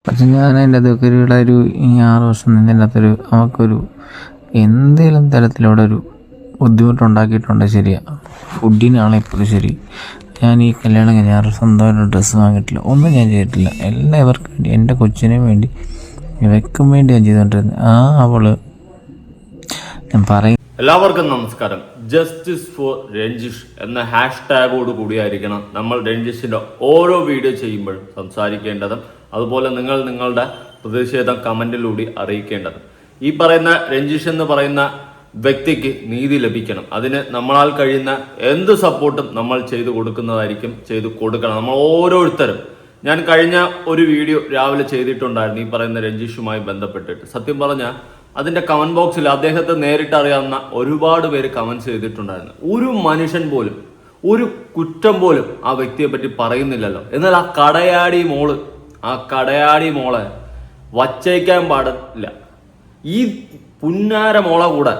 പക്ഷെ ഞാൻ അതിൻ്റെ അതൊക്കെ ഒരു 6 വർഷം നിന്നതിൻ്റെ അകത്തൊരു അവൾക്കൊരു എന്തെങ്കിലും തരത്തിലൂടെ ഒരു ബുദ്ധിമുട്ടുണ്ടാക്കിയിട്ടുണ്ട്. ശരിയാണ്, ഫുഡിനാണെപ്പോഴും ശരി. ഞാൻ ഈ കല്യാണം കഴിഞ്ഞ 6 സ്വന്തമായിട്ട് ഡ്രസ്സ് വാങ്ങിയിട്ടില്ല, ഒന്നും ഞാൻ ചെയ്തിട്ടില്ല. എല്ലാവർക്കും വേണ്ടി, എൻ്റെ കൊച്ചിനും വേണ്ടി, ഇവയ്ക്കും വേണ്ടി ഞാൻ ചെയ്തുകൊണ്ടിരുന്നത്. അവള് ഞാൻ പറയും. എല്ലാവർക്കും നമസ്കാരം. ജസ്റ്റിസ് ഫോർ രഞ്ജിഷ് എന്ന #ഓട് കൂടിയായിരിക്കണം നമ്മൾ രഞ്ജിഷിന്റെ ഓരോ വീഡിയോ ചെയ്യുമ്പോഴും സംസാരിക്കേണ്ടതും അതുപോലെ നിങ്ങൾ നിങ്ങളുടെ പ്രതിഷേധം കമന്റിലൂടെ അറിയിക്കേണ്ടതും. ഈ പറയുന്ന രഞ്ജിഷ് എന്ന് പറയുന്ന വ്യക്തിക്ക് നീതി ലഭിക്കണം. അതിന് നമ്മളാൽ കഴിയുന്ന എന്ത് സപ്പോർട്ടും നമ്മൾ ചെയ്തു കൊടുക്കുന്നതായിരിക്കും, ചെയ്തു കൊടുക്കണം നമ്മൾ ഓരോരുത്തരും. ഞാൻ കഴിഞ്ഞ ഒരു വീഡിയോ രാവിലെ ചെയ്തിട്ടുണ്ടായിരുന്നു ഈ പറയുന്ന രഞ്ജിഷുമായി ബന്ധപ്പെട്ടിട്ട്. സത്യം പറഞ്ഞാൽ അതിന്റെ കമന്റ് ബോക്സിൽ അദ്ദേഹത്തെ നേരിട്ട് അറിയാവുന്ന ഒരുപാട് പേര് കമന്റ് ചെയ്തിട്ടുണ്ടായിരുന്നു. ഒരു മനുഷ്യൻ പോലും ഒരു കുറ്റം പോലും ആ വ്യക്തിയെ പറ്റി പറയുന്നില്ലല്ലോ. എന്നാൽ ആ കടയാടി മോളെ വച്ചേക്കാൻ പാടില്ല. ഈ പുന്നാര മോളെ കൂടെ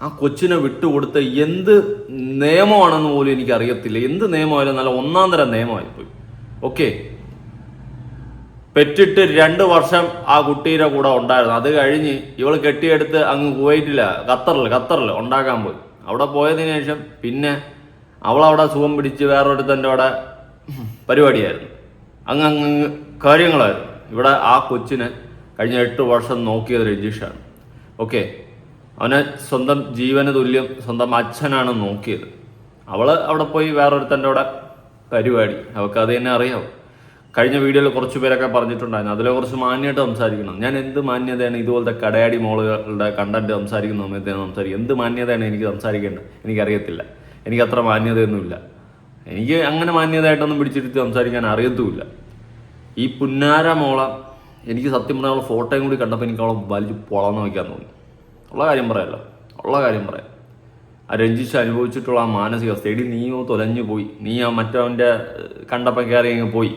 ആ കൊച്ചിനെ വിട്ടുകൊടുത്ത എന്ത് നിയമമാണെന്ന് പോലും എനിക്ക് അറിയത്തില്ല. എന്ത് നിയമമായാലും നല്ല ഒന്നാം തരം നിയമമായിപ്പോയി. ഓക്കെ, പെറ്റിട്ട് 2 വർഷം ആ കുട്ടീൻ്റെ കൂടെ ഉണ്ടായിരുന്നു. അത് കഴിഞ്ഞ് ഇവൾ കെട്ടിയെടുത്ത് അങ്ങ് കുവൈറ്റില്ല ഖത്തറിൽ ഉണ്ടാക്കാൻ പോയി. അവിടെ പോയതിനു ശേഷം പിന്നെ അവളവിടെ സുഖം പിടിച്ച് വേറൊരുത്തൻ്റെ അവിടെ പരിപാടിയായിരുന്നു. അങ്ങ് കാര്യങ്ങളായിരുന്നു. ഇവിടെ ആ കൊച്ചിനെ കഴിഞ്ഞ 8 വർഷം നോക്കിയത് രഞ്ജിഷാണ്. ഓക്കെ, അവനെ സ്വന്തം ജീവന് തുല്യം സ്വന്തം അച്ഛനാണ് നോക്കിയത്. അവള് അവിടെ പോയി വേറൊരുത്തൻ്റെ അവിടെ പരിപാടി. അവൾക്ക് അത് തന്നെ അറിയാവും. കഴിഞ്ഞ വീഡിയോയിൽ കുറച്ച് പേരൊക്കെ പറഞ്ഞിട്ടുണ്ടായിരുന്നു അതിലെ കുറച്ച് മാന്യമായിട്ട് സംസാരിക്കണം. ഞാൻ എന്ത് മാന്യതയാണ് ഇതുപോലത്തെ കടയാടി മോളുകളുടെ കണ്ടന്റ് സംസാരിക്കുന്ന സമയത്ത് ഞാൻ സംസാരിക്കും. എന്ത് മാന്യതയാണ് എനിക്ക് സംസാരിക്കേണ്ടത് എനിക്കറിയത്തില്ല. എനിക്ക് അത്ര മാന്യതയൊന്നുമില്ല. എനിക്ക് അങ്ങനെ മാന്യതയായിട്ടൊന്നും പിടിച്ചിരുത്തി സംസാരിക്കാൻ അറിയത്തുമില്ല. ഈ പുന്നാര മോള എനിക്ക് സത്യം പറഞ്ഞാൽ അവളെ ഫോട്ടോയും കൂടി കണ്ടപ്പോൾ എനിക്ക് അവളെ വലിച്ച് പൊളന്ന് വയ്ക്കാൻ തോന്നി. ഉള്ള കാര്യം പറയാം. ആ രഞ്ജിച്ച് അനുഭവിച്ചിട്ടുള്ള ആ മാനസികാവസ്ഥ. എടി നീയോ തൊലഞ്ഞു പോയി, നീ ആ മറ്റവൻ്റെ കണ്ടപ്പം കയറി അങ്ങ് പോയി.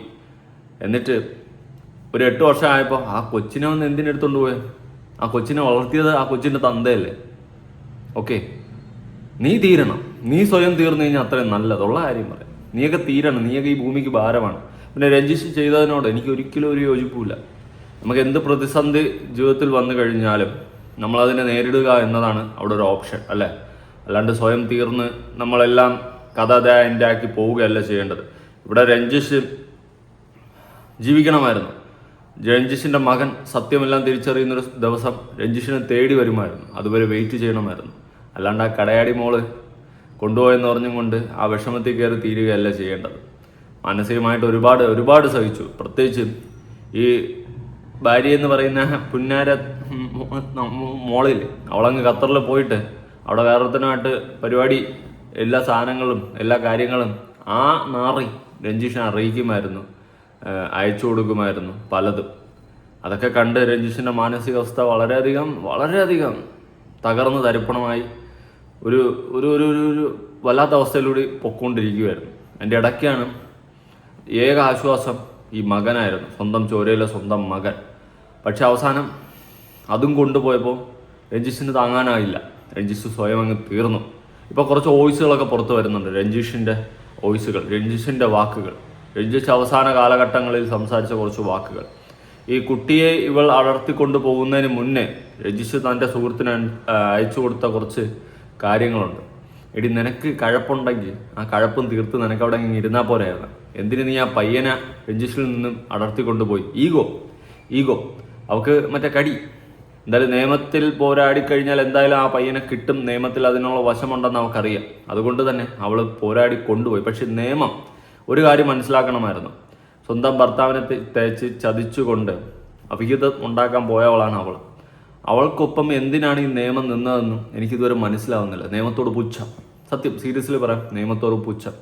എന്നിട്ട് ഒരു 8 വർഷം ആയപ്പോൾ ആ കൊച്ചിനെ വന്ന് എന്തിനെടുത്തോണ്ട് പോയത്? ആ കൊച്ചിനെ വളർത്തിയത് ആ കൊച്ചിൻ്റെ തന്തയല്ലേ? ഓക്കെ, നീ തീരണം. നീ സ്വയം തീർന്നു കഴിഞ്ഞാൽ അത്രയും നല്ലതുള്ള കാര്യം പറയാം. നീയൊക്കെ തീരണം. നീയൊക്കെ ഈ ഭൂമിക്ക് ഭാരമാണ്. പിന്നെ രഞ്ജിഷ് ചെയ്തതിനോട് എനിക്ക് ഒരിക്കലും ഒരു യോജിപ്പുമില്ല. നമുക്ക് എന്ത് പ്രതിസന്ധി ജീവിതത്തിൽ വന്നു കഴിഞ്ഞാലും നമ്മളതിനെ നേരിടുക എന്നതാണ് അവിടെ ഒരു ഓപ്ഷൻ, അല്ലേ? അല്ലാണ്ട് സ്വയം തീർന്ന് നമ്മളെല്ലാം കഥ എൻ്റെ ആക്കി പോവുകയല്ല ചെയ്യേണ്ടത്. ഇവിടെ രഞ്ജിഷ് ജീവിക്കണമായിരുന്നു. രഞ്ജിഷിൻ്റെ മകൻ സത്യമെല്ലാം തിരിച്ചറിയുന്നൊരു ദിവസം രഞ്ജിഷിനെ തേടി വരുമായിരുന്നു. അതുവരെ വെയിറ്റ് ചെയ്യണമായിരുന്നു. അല്ലാണ്ട് ആ കടയാടി മോള് കൊണ്ടുപോയെന്ന് പറഞ്ഞും കൊണ്ട് ആ വിഷമത്തിൽ കയറി തീരുകയല്ല ചെയ്യേണ്ടത്. മാനസികമായിട്ട് ഒരുപാട് സഹിച്ചു. പ്രത്യേകിച്ച് ഈ ഭാര്യ എന്ന് പറയുന്ന പുന്നാര മോളിൽ അവളങ്ങ് ഖത്തറിൽ പോയിട്ട് അവിടെ വേറൊരുത്തനുമായിട്ട് പരിപാടി, എല്ലാ സാധനങ്ങളും എല്ലാ കാര്യങ്ങളും ആ നാറി രഞ്ജിഷിനെ അറിയിക്കുമായിരുന്നു, അയച്ചു കൊടുക്കുമായിരുന്നു പലതും. അതൊക്കെ കണ്ട് രഞ്ജിഷിൻ്റെ മാനസികാവസ്ഥ വളരെയധികം തകർന്ന് തരിപ്പണമായി ഒരു ഒരു ഒരു ഒരു വല്ലാത്ത അവസ്ഥയിലൂടെ പൊക്കോണ്ടിരിക്കുകയായിരുന്നു. എൻ്റെ ഇടയ്ക്കാണ് ഏക ആശ്വാസം ഈ മകനായിരുന്നു, സ്വന്തം ചോരയിലെ സ്വന്തം മകൻ. പക്ഷെ അവസാനം അതും കൊണ്ടുപോയപ്പോൾ രഞ്ജിഷിന് താങ്ങാനായില്ല. രഞ്ജിഷ് സ്വയം അങ്ങ് തീർന്നു. ഇപ്പോൾ കുറച്ച് വോയിസുകളൊക്കെ പുറത്തു വരുന്നുണ്ട്, രഞ്ജിഷിൻ്റെ വോയിസുകൾ, രഞ്ജിഷിൻ്റെ വാക്കുകൾ. രഞ്ജിഷ് അവസാന കാലഘട്ടങ്ങളിൽ സംസാരിച്ച കുറച്ച് വാക്കുകൾ. ഈ കുട്ടിയെ ഇവൾ അടർത്തിക്കൊണ്ട് പോകുന്നതിന് മുന്നേ രഞ്ജിഷ് തൻ്റെ സുഹൃത്തിന് അയച്ചു കൊടുത്ത കുറച്ച് കാര്യങ്ങളുണ്ട്. എടി, നിനക്ക് കഴപ്പുണ്ടെങ്കിൽ ആ കഴപ്പും തീർത്ത് നിനക്ക് അവിടെ ഇരുന്നാൽ പോലെയായിരുന്നു. എന്തിന് നീ ആ പയ്യനെ രഞ്ജിഷിൽ നിന്നും അടർത്തിക്കൊണ്ടുപോയി? ഈഗോ അവൾക്ക് മറ്റേ കടി. എന്തായാലും നിയമത്തിൽ പോരാടിക്കഴിഞ്ഞാൽ എന്തായാലും ആ പയ്യനെ കിട്ടും. നിയമത്തിൽ അതിനുള്ള വശമുണ്ടെന്ന് അവൾക്കറിയാം. അതുകൊണ്ട് തന്നെ അവൾ പോരാടി കൊണ്ടുപോയി. പക്ഷെ നിയമം ഒരു കാര്യം മനസ്സിലാക്കണമായിരുന്നു. സ്വന്തം ഭർത്താവിനെ തേച്ച് ചതിച്ചുകൊണ്ട് അവിഹിതം ഉണ്ടാക്കാൻ പോയവളാണ് അവൾ. അവൾക്കൊപ്പം എന്തിനാണ് ഈ നിയമം നിന്നതെന്നും എനിക്കിതുവരെ മനസ്സിലാവുന്നില്ല. നിയമത്തോട് പുച്ഛം. സത്യം, സീരിയസ്ലി പറയാം, നിയമത്തോട് പുച്ഛം.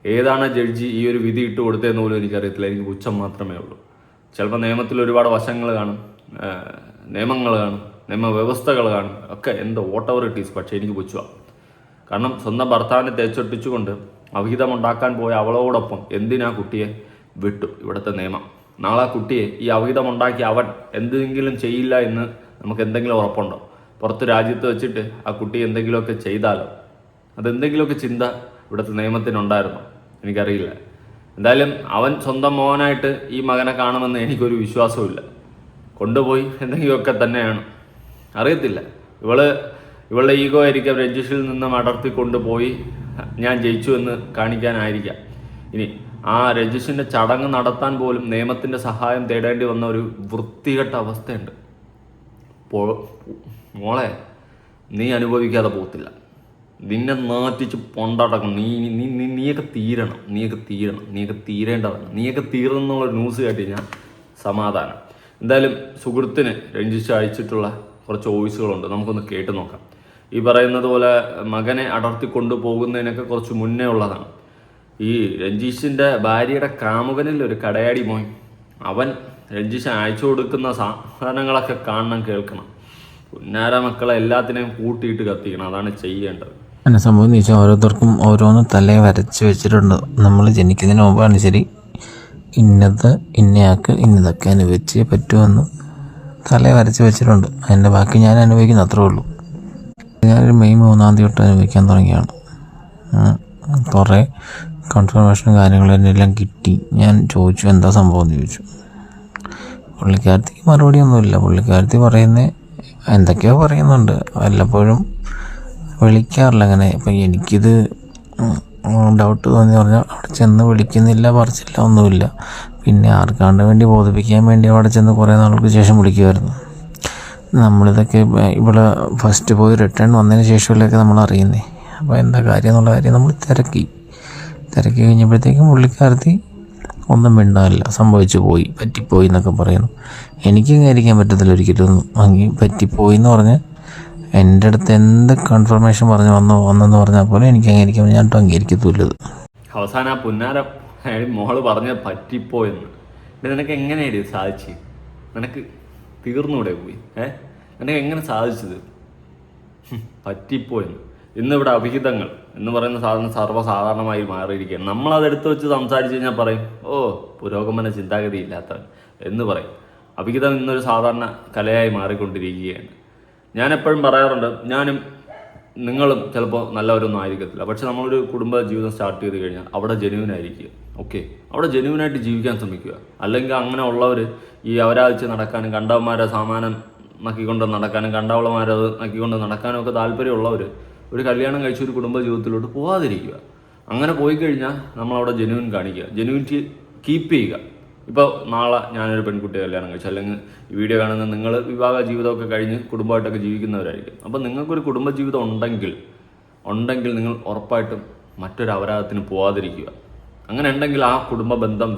ഏതാണ് ജഡ്ജി ഈ ഒരു വിധി ഇട്ട് കൊടുത്തതെന്ന് പോലും എനിക്കറിയത്തില്ല. എനിക്ക് പുച്ഛം മാത്രമേ ഉള്ളൂ. ചിലപ്പോൾ നിയമത്തിൽ ഒരുപാട് വശങ്ങൾ കാണും, നിയമങ്ങൾ കാണും, നിയമവ്യവസ്ഥകൾ കാണും, ഒക്കെ എന്ത് വോട്ട് ഇറ്റ് ഈസ്. പക്ഷേ എനിക്ക് പുച്ഛമാണ്. കാരണം സ്വന്തം ഭർത്താവിനെ തേച്ചൊട്ടിച്ചുകൊണ്ട് അവിഹിതം ഉണ്ടാക്കാൻ പോയ അവളോടൊപ്പം എന്തിനാ കുട്ടിയെ വിട്ടു? ഇവിടുത്തെ നിയമം. നാളെ ആ കുട്ടിയെ ഈ അവിഹിതം ഉണ്ടാക്കി അവൻ എന്തെങ്കിലും ചെയ്യില്ല എന്ന് നമുക്ക് എന്തെങ്കിലും ഉറപ്പുണ്ടോ? പുറത്ത് രാജ്യത്ത് വെച്ചിട്ട് ആ കുട്ടി എന്തെങ്കിലുമൊക്കെ ചെയ്താലോ? അതെന്തെങ്കിലുമൊക്കെ ചിന്ത ഇവിടുത്തെ നിയമത്തിനുണ്ടായിരുന്നോ? എനിക്കറിയില്ല. എന്തായാലും അവൻ സ്വന്തം മോനായിട്ട് ഈ മകനെ കാണുമെന്ന് എനിക്കൊരു വിശ്വാസവുമില്ല. കൊണ്ടുപോയി എന്തെങ്കിലുമൊക്കെ തന്നെയാണ്, അറിയത്തില്ല. ഇവളുടെ ഈഗോ ആയിരിക്കാം രഞ്ജിഷിൽ നിന്നും അടർത്തി കൊണ്ടുപോയി ഞാൻ ജയിച്ചു എന്ന് കാണിക്കാനായിരിക്കാം. ഇനി ആ രഞ്ജിഷിൻ്റെ ചടങ്ങ് നടത്താൻ പോലും നിയമത്തിൻ്റെ സഹായം തേടേണ്ടി വന്ന ഒരു വൃത്തികെട്ട അവസ്ഥയുണ്ട്. മോളെ, നീ അനുഭവിക്കാതെ പോകത്തില്ല. നിന്നെ നാറ്റിച്ച് പൊണ്ടടക്കണം. നീയൊക്കെ തീരേണ്ടതാണ്. നീയൊക്കെ തീർന്നെന്നുള്ളൊരു ന്യൂസ് കേട്ടി ഞാൻ സമാധാനം. എന്തായാലും സുഹൃത്തിന് രഞ്ജിച്ച് അയച്ചിട്ടുള്ള കുറച്ച് വോയിസുകളുണ്ട്, നമുക്കൊന്ന് കേട്ട് നോക്കാം. ഈ പറയുന്നത് പോലെ മകനെ അടർത്തി കൊണ്ടുപോകുന്നതിനൊക്കെ കുറച്ച് മുന്നേ ഉള്ളതാണ്. ഈ രഞ്ജീഷിൻ്റെ ഭാര്യയുടെ കാമുകനിൽ ഒരു കടയാടി മോൻ, അവൻ രഞ്ജീഷ് അയച്ചു കൊടുക്കുന്ന സാധനങ്ങളൊക്കെ കാണണം, കേൾക്കണം. പുന്നാര മക്കളെ എല്ലാത്തിനെയും കൂട്ടിയിട്ട് കത്തിക്കണം, അതാണ് ചെയ്യേണ്ടത്. എന്നെ സംഭവം എന്ന് വെച്ചാൽ ഓരോരുത്തർക്കും ഓരോന്ന് തലയെ വരച്ച് വെച്ചിട്ടുണ്ട്. നമ്മൾ ജനിക്കുന്നതിന് മുമ്പാണ് ശരി ഇന്നത് ഇന്നയാൾക്ക് ഇന്നതൊക്കെ അനുഭവിച്ചേ പറ്റുമെന്ന് തലയെ വരച്ച് വെച്ചിട്ടുണ്ട്. അതിൻ്റെ ബാക്കി ഞാൻ അനുഭവിക്കുന്ന അത്രേ ഉള്ളൂ. ഞാനൊരു മെയ് 3 തൊട്ട് അനുഭവിക്കാൻ തുടങ്ങിയാണ്. കുറേ കൺഫർമേഷനും കാര്യങ്ങളും എല്ലാം കിട്ടി. ഞാൻ ചോദിച്ചു എന്താ സംഭവം എന്ന് ചോദിച്ചു. പുള്ളിക്കാരത്തിക്ക് മറുപടിയൊന്നുമില്ല. പുള്ളിക്കാരത്തി പറയുന്നത് എന്തൊക്കെയോ പറയുന്നുണ്ട്, വല്ലപ്പോഴും വിളിക്കാറില്ല അങ്ങനെ. അപ്പം എനിക്കിത് ഡൗട്ട് തോന്നി പറഞ്ഞാൽ അവിടെ ചെന്ന് വിളിക്കുന്നില്ല, പറിച്ചില്ല, ഒന്നുമില്ല. പിന്നെ ആർക്കാണ്ട് വേണ്ടി ബോധിപ്പിക്കാൻ വേണ്ടി അവിടെ ചെന്ന് കുറേ നാൾക്ക് ശേഷം വിളിക്കുമായിരുന്നു. നമ്മളിതൊക്കെ ഇവിടെ ഫസ്റ്റ് പോയി റിട്ടേൺ വന്നതിന് ശേഷമല്ലൊക്കെ നമ്മൾ അറിയുന്നേ. അപ്പോൾ എന്താ കാര്യം എന്നുള്ള കാര്യം നമ്മൾ തിരക്കി കഴിഞ്ഞപ്പോഴത്തേക്കും പുള്ളിക്കാരത്തി ഒന്നും മിണ്ടാനില്ല. സംഭവിച്ചു പോയി, പറ്റിപ്പോയി എന്നൊക്കെ പറയുന്നു. എനിക്ക് അംഗീകരിക്കാൻ പറ്റത്തില്ല ഒരിക്കലും. പറ്റിപ്പോയി എന്ന് പറഞ്ഞ് എൻ്റെ അടുത്ത് എന്ത് കൺഫർമേഷൻ വന്നെന്ന് പറഞ്ഞാൽ പോലെ എനിക്ക് അംഗീകരിക്കാൻ ഞാൻ അംഗീകരിക്കത്തുള്ളത്. അവസാനം ആ പുന്നാരം മോള് പറഞ്ഞ പറ്റിപ്പോയെന്ന്. നിനക്ക് എങ്ങനെയാണ് ഇത് സാധിച്ചു? നിനക്ക് തീർന്നൂടെ പോയി? നിനക്ക് എങ്ങനെ സാധിച്ചത്? പറ്റിപ്പോയെന്ന്. ഇന്നിവിടെ അഭിഹിതങ്ങൾ എന്ന് പറയുന്ന സാധനം സർവ്വസാധാരണമായി മാറിയിരിക്കുകയാണ്. നമ്മളതെടുത്ത് വെച്ച് സംസാരിച്ച് കഴിഞ്ഞാൽ പറയും, ഓ പുരോഗമന ചിന്താഗതി ഇല്ലാത്തവൻ എന്ന് പറയും. അഭിഹിതം ഇന്നൊരു സാധാരണ കലയായി മാറിക്കൊണ്ടിരിക്കുകയാണ്. ഞാൻ എപ്പോഴും പറയാറുണ്ട്, ഞാനും നിങ്ങളും ചിലപ്പോൾ നല്ലവരൊന്നും ആയിരിക്കത്തില്ല, പക്ഷെ നമ്മളൊരു കുടുംബ ജീവിതം സ്റ്റാർട്ട് ചെയ്ത് കഴിഞ്ഞാൽ അവിടെ ജെന്യൂനായിരിക്കുക. ഓക്കെ, അവിടെ ജെന്യൂനായിട്ട് ജീവിക്കാൻ ശ്രമിക്കുക. അല്ലെങ്കിൽ അങ്ങനെ ഉള്ളവർ ഈ അവരാഴ്ച നടക്കാനും കണ്ടവന്മാരെ സാമാനം നക്കിക്കൊണ്ട് നടക്കാനും കണ്ടവളമാരെ അത് നക്കിക്കൊണ്ട് നടക്കാനും ഒക്കെ താല്പര്യമുള്ളവർ ഒരു കല്യാണം കഴിച്ച് ഒരു കുടുംബ ജീവിതത്തിലോട്ട് പോകാതിരിക്കുക. അങ്ങനെ പോയി കഴിഞ്ഞാൽ നമ്മളവിടെ ജെന്യൂൻ കാണിക്കുക, ജെന്യൂനിറ്റി കീപ്പ് ചെയ്യുക. ഇപ്പോൾ നാളെ ഞാനൊരു പെൺകുട്ടിയെ കല്യാണം കഴിച്ചു, അല്ലെങ്കിൽ ഈ വീഡിയോ കാണുന്ന നിങ്ങൾ വിവാഹ ജീവിതമൊക്കെ കഴിഞ്ഞ് കുടുംബമായിട്ടൊക്കെ ജീവിക്കുന്നവരായിരിക്കും. അപ്പോൾ നിങ്ങൾക്കൊരു കുടുംബ ജീവിതം ഉണ്ടെങ്കിൽ നിങ്ങൾ ഉറപ്പായിട്ടും മറ്റൊരു അപരാധത്തിന് പോകാതിരിക്കുക. അങ്ങനെ ഉണ്ടെങ്കിൽ ആ കുടുംബ ബന്ധം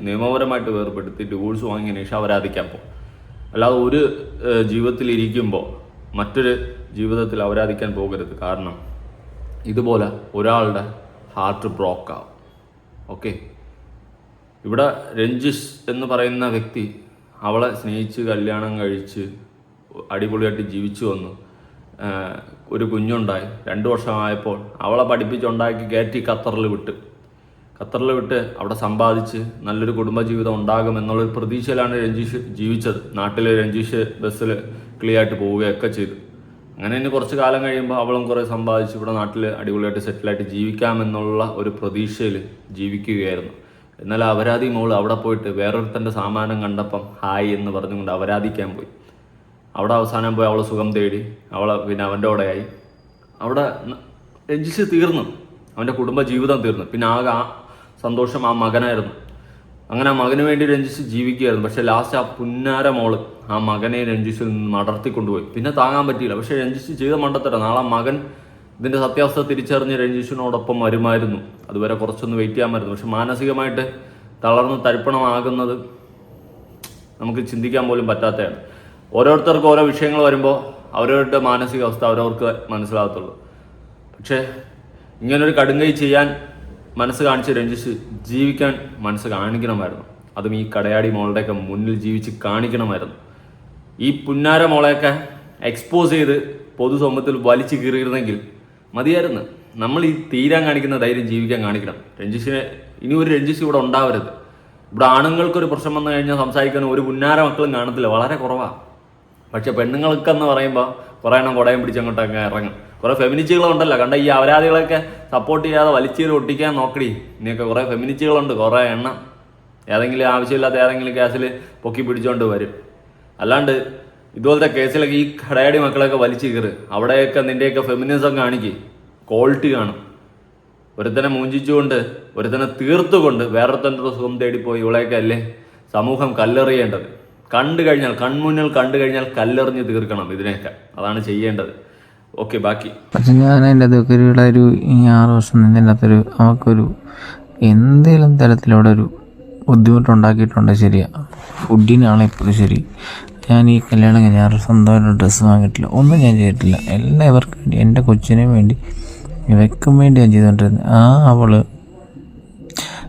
നിയമപരമായിട്ട് വേർപെടുത്തി ഡിവോഴ്സ് വാങ്ങിയ ശേഷം അപരാധിക്കാൻ പോകും. അല്ലാതെ ഒരു ജീവിതത്തിലിരിക്കുമ്പോൾ മറ്റൊരു ജീവിതത്തിൽ അപരാധിക്കാൻ പോകരുത്. കാരണം ഇതുപോലെ ഒരാളുടെ ഹാർട്ട് ബ്രോക്കാവും. ഓക്കെ, ഇവിടെ രഞ്ജിഷ് എന്ന് പറയുന്ന വ്യക്തി അവളെ സ്നേഹിച്ച് കല്യാണം കഴിച്ച് അടിപൊളിയായിട്ട് ജീവിച്ചു വന്നു. ഒരു കുഞ്ഞുണ്ടായി. 2 വർഷമായപ്പോൾ അവളെ പഠിപ്പിച്ചുണ്ടാക്കി കയറ്റി ഖത്തറിൽ വിട്ട് അവിടെ സമ്പാദിച്ച് നല്ലൊരു കുടുംബജീവിതം ഉണ്ടാകുമെന്നുള്ളൊരു പ്രതീക്ഷയിലാണ് രഞ്ജീഷ് ജീവിച്ചത്. നാട്ടിൽ രഞ്ജീഷ് ബസ്സിൽ ക്ലിയറായിട്ട് പോവുകയൊക്കെ ചെയ്തു. അങ്ങനെ ഇനി കുറച്ച് കാലം കഴിയുമ്പോൾ അവളും കുറേ സമ്പാദിച്ച് ഇവിടെ നാട്ടിൽ അടിപൊളിയായിട്ട് സെറ്റിലായിട്ട് ജീവിക്കാമെന്നുള്ള ഒരു പ്രതീക്ഷയിൽ ജീവിക്കുകയായിരുന്നു. എന്നാൽ അപരാധി മോള് അവിടെ പോയിട്ട് വേറൊരുത്തൻ്റെ സാമാനം കണ്ടപ്പം ഹായ് എന്ന് പറഞ്ഞുകൊണ്ട് അപരാധിക്കാൻ പോയി. അവിടെ അവസാനം പോയി അവൾ സുഖം തേടി, പിന്നെ അവൻ്റെ കൂടെയായി. അവിടെ രഞ്ജിഷ് തീർന്നു, അവൻ്റെ കുടുംബ ജീവിതം തീർന്നു. പിന്നെ ആകെ ആ സന്തോഷം ആ മകനായിരുന്നു. അങ്ങനെ ആ മകന് വേണ്ടി രഞ്ജിഷ് ജീവിക്കുകയായിരുന്നു. പക്ഷേ ലാസ്റ്റ് ആ പുന്നാര മോള് ആ മകനെ രഞ്ജിഷിൽ നിന്ന് അടർത്തിക്കൊണ്ടുപോയി. പിന്നെ താങ്ങാൻ പറ്റിയില്ല. പക്ഷേ രഞ്ജിഷ് ചെയ്ത മണ്ടത്തരം. നാളെ മകൻ ഇതിൻ്റെ സത്യാവസ്ഥ തിരിച്ചറിഞ്ഞ് രഞ്ജിഷിനോടൊപ്പം വരുമായിരുന്നു. അതുവരെ കുറച്ചൊന്ന് വെയിറ്റ് ചെയ്യാമായിരുന്നു. പക്ഷെ മാനസികമായിട്ട് തളർന്ന് തരിപ്പണമാകുന്നത് നമുക്ക് ചിന്തിക്കാൻ പോലും പറ്റാത്തതാണ്. ഓരോരുത്തർക്കും ഓരോ വിഷയങ്ങൾ വരുമ്പോൾ അവരവരുടെ മാനസികാവസ്ഥ അവരവർക്ക് മനസ്സിലാകത്തുള്ളൂ. പക്ഷേ ഇങ്ങനൊരു കടുങ്കൈ ചെയ്യാൻ മനസ്സ് കാണിച്ച് രഞ്ജിഷ് ജീവിക്കാൻ മനസ്സ് കാണിക്കണമായിരുന്നു. അതും ഈ കടയാടി മോളുടെയൊക്കെ മുന്നിൽ ജീവിച്ച് കാണിക്കണമായിരുന്നു. ഈ പുന്നാര മോളെയൊക്കെ എക്സ്പോസ് ചെയ്ത് പൊതുസമൂഹത്തിൽ വലിച്ചു കീറിയിരുന്നെങ്കിൽ മതിയായിരുന്നു. നമ്മൾ ഈ തീരാൻ കാണിക്കുന്ന ധൈര്യം ജീവിക്കാൻ കാണിക്കണം. ഇനി ഒരു രഞ്ജിഷ് ഇവിടെ ഉണ്ടാവരുത്. ഇവിടെ ആണുങ്ങൾക്കൊരു പ്രശ്നം വന്നു കഴിഞ്ഞാൽ സംസാരിക്കാൻ ഒരു പുന്നാര മക്കളും കാണത്തില്ല, വളരെ കുറവാണ്. പക്ഷെ പെണ്ണുങ്ങൾക്കെന്ന് പറയുമ്പോൾ കുറേ എണ്ണം കുടയും പിടിച്ചങ്ങോട്ടൊക്കെ ഇറങ്ങും. കുറേ ഫെമിനിസ്റ്റുകളുണ്ടല്ലോ, കണ്ട ഈ അപരാധികളൊക്കെ സപ്പോർട്ട് ചെയ്യാതെ വലിച്ചീര് ഒട്ടിക്കാൻ നോക്കടി. നീയൊക്കെ കുറേ ഫെമിനിസ്റ്റുകളുണ്ട്, കുറേ എണ്ണം. ഏതെങ്കിലും ആവശ്യമില്ലാത്ത ഏതെങ്കിലും കേസിൽ പൊക്കി പിടിച്ചുകൊണ്ട് വരും. അല്ലാണ്ട് ഇതുപോലത്തെ കേസിലൊക്കെ ഈ കടയാടി മക്കളൊക്കെ വലിച്ചു കയറ്. അവിടെയൊക്കെ നിൻ്റെയൊക്കെ ഫെമിനിസം കാണിക്കും, ക്വാളിറ്റി കാണും. ഒരുത്തനെ മൂഞ്ചിച്ചുകൊണ്ട്, ഒരുത്തനെ തീർത്തുകൊണ്ട് വേറൊരുത്തൻ്റെ സുഖം തേടിപ്പോയി ഇവളെയൊക്കെ അല്ലേ സമൂഹം കല്ലെറിയേണ്ടത്. കൺമുന്നിൽ കണ്ടു കഴിഞ്ഞാൽ കല്ലെറിഞ്ഞ് തീർക്കണം ഇതിനെയൊക്കെ. അതാണ് ചെയ്യേണ്ടത്. ഓക്കെ, ബാക്കി. പക്ഷെ ഞാൻ അതിൻ്റെ അതൊക്കെ ഒരു 6 വർഷം നിന്നതിനകത്തൊരു നമുക്കൊരു എന്തെങ്കിലും തരത്തിലൂടെ ഒരു ബുദ്ധിമുട്ടുണ്ടാക്കിയിട്ടുണ്ട്. ശരിയാ, ഫുഡിനാണ് ഇപ്പോഴും ശരി. ഞാൻ ഈ കല്യാണം കഴിഞ്ഞാൽ സ്വന്തമായിട്ട് ഡ്രസ്സ് വാങ്ങിയിട്ടില്ല, ഒന്നും ഞാൻ ചെയ്തിട്ടില്ല. എല്ലാവർക്കും വേണ്ടി, എൻ്റെ കൊച്ചിനും വേണ്ടി, ഇവയ്ക്കും വേണ്ടി ഞാൻ ചെയ്തുകൊണ്ടിരുന്നത്. അവള്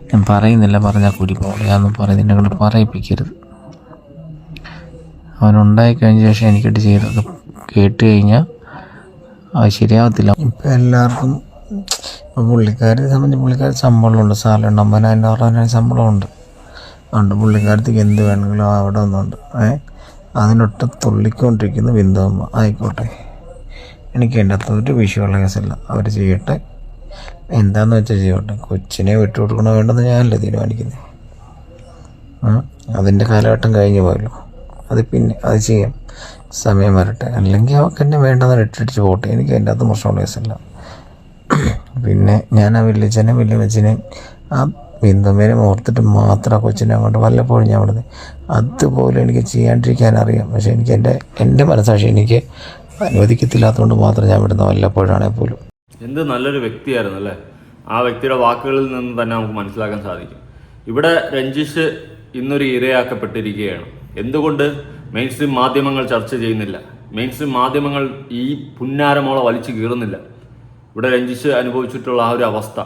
ഞാൻ പറയുന്നില്ല, പറഞ്ഞാൽ കൂടിപ്പോളെ, അതൊന്നും പറയുന്നതിനെ കൊണ്ട് പറയിപ്പിക്കരുത്. അവനുണ്ടായിക്കഴിഞ്ഞ ശേഷം എനിക്കിട്ട് ചെയ്തൊക്കെ കേട്ട് കഴിഞ്ഞാൽ അത് ശരിയാവത്തില്ല. ഇപ്പം എല്ലാവർക്കും പുള്ളിക്കാരെ സംബന്ധിച്ച് പുള്ളിക്കാർ ശമ്പളമുണ്ട്, സാലറി ഉണ്ട്, 50,000 60,000 ശമ്പളമുണ്ട്. അതുകൊണ്ട് പുള്ളിക്കാരത്തേക്ക് എന്ത് വേണമെങ്കിലും അവിടെ ഒന്നുണ്ട്. അതിനൊട്ട് തുള്ളിക്കൊണ്ടിരിക്കുന്ന ബിന്ദുവമ്മ ആയിക്കോട്ടെ, എനിക്ക് എൻ്റെ അകത്ത് ഒരു വിഷയമുള്ള കേസല്ല. അവർ ചെയ്യട്ടെ, എന്താണെന്ന് വെച്ചാൽ ചെയ്യട്ടെ. കൊച്ചിനെ വിട്ടുകൊടുക്കണോ വേണ്ടെന്ന് ഞാനല്ലേ തീരുമാനിക്കുന്നത്. അതിൻ്റെ കാലഘട്ടം കഴിഞ്ഞു പോയല്ലോ. അത് ചെയ്യാം, സമയം വരട്ടെ. അല്ലെങ്കിൽ അവൾക്ക് എന്നെ വേണ്ടെന്ന് ഇട്ടിട്ട് പോട്ടെ, എനിക്ക് എൻ്റെ അകത്ത് മോശമുള്ള കേസല്ല. പിന്നെ ഞാൻ ആ വലിയച്ഛനെ ആ ബിന്ദുമ്മേനെ ഓർത്തിട്ട് മാത്രം കൊച്ചിനെ അങ്ങോട്ട് വല്ലപ്പോഴും ഞാൻ അവിടുന്ന് അതുപോലെ എനിക്ക് ചെയ്യാണ്ടിരിക്കാൻ അറിയാം. പക്ഷേ എനിക്ക് എൻ്റെ മനസ്സാക്ഷി എനിക്ക് അനുവദിക്കത്തില്ലാത്തതുകൊണ്ട് മാത്രം ഞാൻ വിടുന്ന വല്ലപ്പോഴാണെങ്കിൽ പോലും. എന്ത് നല്ലൊരു വ്യക്തിയായിരുന്നു അല്ലേ. ആ വ്യക്തിയുടെ വാക്കുകളിൽ നിന്ന് തന്നെ നമുക്ക് മനസ്സിലാക്കാൻ സാധിക്കും. ഇവിടെ രഞ്ജിഷ് ഇന്നൊരു ഇരയാക്കപ്പെട്ടിരിക്കുകയാണ്. എന്തുകൊണ്ട് മെയിൻ സ്ട്രീം മാധ്യമങ്ങൾ ചർച്ച ചെയ്യുന്നില്ല? മെയിൻ സ്ട്രീം മാധ്യമങ്ങൾ ഈ പുന്നാരമോളെ വലിച്ചു കീറുന്നില്ല. ഇവിടെ രഞ്ജിഷ് അനുഭവിച്ചിട്ടുള്ള ആ ഒരു അവസ്ഥ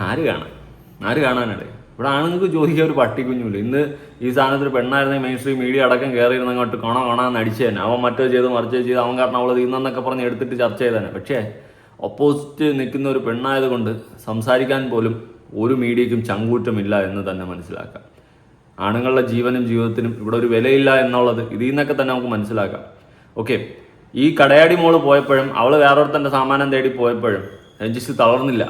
ആര് കാണാനാണ്? ഇവിടെ ആണുങ്ങൾക്ക് ചോദിക്കാൻ ഒരു പട്ടിക്കുഞ്ഞുമില്ല. ഇന്ന് ഈ സാധനത്തിൽ പെണ്ണായിരുന്നെങ്കിൽ മെയിൻ സ്ട്രീം മീഡിയ അടക്കം കയറിയിരുന്ന അങ്ങോട്ട് കൊണാന്ന് അടിച്ചു തന്നെ. അവൻ മറ്റോ ചെയ്ത് മറിച്ചോ ചെയ്ത് അവൻ കാരണം അവളെ തീർന്നെന്നൊക്കെ പറഞ്ഞ് എടുത്തിട്ട് ചർച്ച ചെയ്തേനെ. പക്ഷേ ഓപ്പോസിറ്റ് നിൽക്കുന്ന ഒരു പെണ്ണായതുകൊണ്ട് സംസാരിക്കാൻ പോലും ഒരു മീഡിയയ്ക്കും ചങ്കൂറ്റമില്ല എന്ന് തന്നെ മനസ്സിലാക്കാം. ആണുങ്ങളുടെ ജീവനും ജീവിതത്തിനും ഇവിടെ ഒരു വിലയില്ല എന്നുള്ളത് ഇതിൽ നിന്നൊക്കെ തന്നെ നമുക്ക് മനസ്സിലാക്കാം. ഓക്കെ, ഈ കടയാടി മോള് പോയപ്പോഴും അവൾ വേറൊരുത്തൻ്റെ സാമാനം തേടി പോയപ്പോഴും രഞ്ജിഷ് തളർന്നില്ല.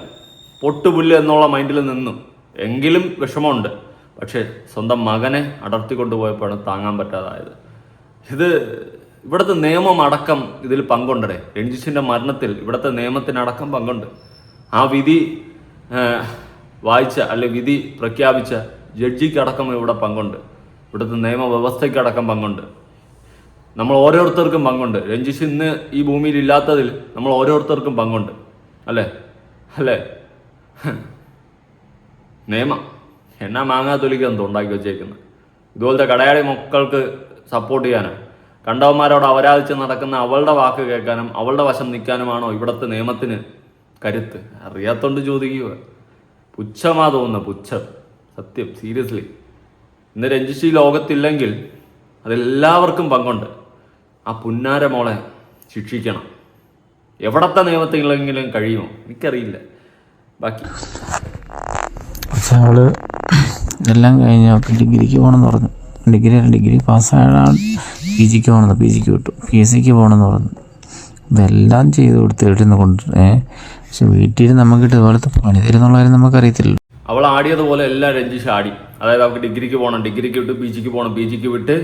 പൊട്ടുപുല്ല് എന്നുള്ള മൈൻഡിൽ നിന്നു. എങ്കിലും വിഷമമുണ്ട്. പക്ഷേ സ്വന്തം മകനെ അടർത്തിക്കൊണ്ടുപോയപ്പോഴാണ് താങ്ങാൻ പറ്റാതായത്. ഇവിടുത്തെ നിയമം അടക്കം ഇതിൽ പങ്കുണ്ടേ. രഞ്ജിഷിൻ്റെ മരണത്തിൽ ഇവിടുത്തെ നിയമത്തിനടക്കം പങ്കുണ്ട്. ആ വിധി വായിച്ച അല്ലെ വിധി പ്രഖ്യാപിച്ച ജഡ്ജിക്കടക്കം ഇവിടെ പങ്കുണ്ട്. ഇവിടുത്തെ നിയമവ്യവസ്ഥയ്ക്കടക്കം പങ്കുണ്ട്. നമ്മൾ ഓരോരുത്തർക്കും പങ്കുണ്ട്. രഞ്ജിഷ് ഇന്ന് ഈ ഭൂമിയിൽ ഇല്ലാത്തതിൽ നമ്മൾ ഓരോരുത്തർക്കും പങ്കുണ്ട്. അല്ലേ? നിയമം എന്നാ മാങ്ങാത്തൊലിക്കെന്തോ ഉണ്ടാക്കി വെച്ചേക്കുന്നത്. ഇതുപോലത്തെ കടയാടി മക്കൾക്ക് സപ്പോർട്ട് ചെയ്യാനാണ്. കണ്ടവന്മാരോട് അപരാധിച്ച് നടക്കുന്ന അവളുടെ വാക്ക് കേൾക്കാനും അവളുടെ വശം നിൽക്കാനുമാണോ ഇവിടുത്തെ നിയമത്തിന് കരുത്ത്? അറിയാത്തോണ്ട് ചോദിക്കുക. പുച്ഛമാ തോന്നുന്ന പുച്ഛം. സത്യം, സീരിയസ്ലി. ഇന്ന് രഞ്ജിഷ് ഈ ലോകത്തില്ലെങ്കിൽ അതെല്ലാവർക്കും പങ്കുണ്ട്. ആ പുന്നാര മോളെ ശിക്ഷിക്കണം. എവിടത്തെ നിയമത്തിലെങ്കിലും കഴിയുമോ എനിക്കറിയില്ല. ബാക്കി പക്ഷെ അവള് ഇതെല്ലാം കഴിഞ്ഞ് അവൾക്ക് ഡിഗ്രിക്ക് പോകണമെന്ന് പറഞ്ഞു. ഡിഗ്രി പാസ്സായാണ് PGക്ക് പോകണമെന്ന്. PGക്ക് വിട്ടു. PSCക്ക് പോകണമെന്ന് പറഞ്ഞു. ഇതെല്ലാം ചെയ്ത് കൊടുത്ത് വീട്ടിൽ കൊണ്ടുവരേ. പക്ഷെ വീട്ടിൽ നമുക്കിട്ട് ഇതുപോലത്തെ പണി തരുന്നുള്ള കാര്യം നമുക്കറിയത്തില്ല. അവൾ ആടിയതുപോലെ എല്ലാം രഞ്ജിഷ് ആടി. അതായത് അവൾക്ക് ഡിഗ്രിക്ക് പോകണം, ഡിഗ്രിക്ക് വിട്ട് PGക്ക് പോകണം, PGക്ക് വിട്ട്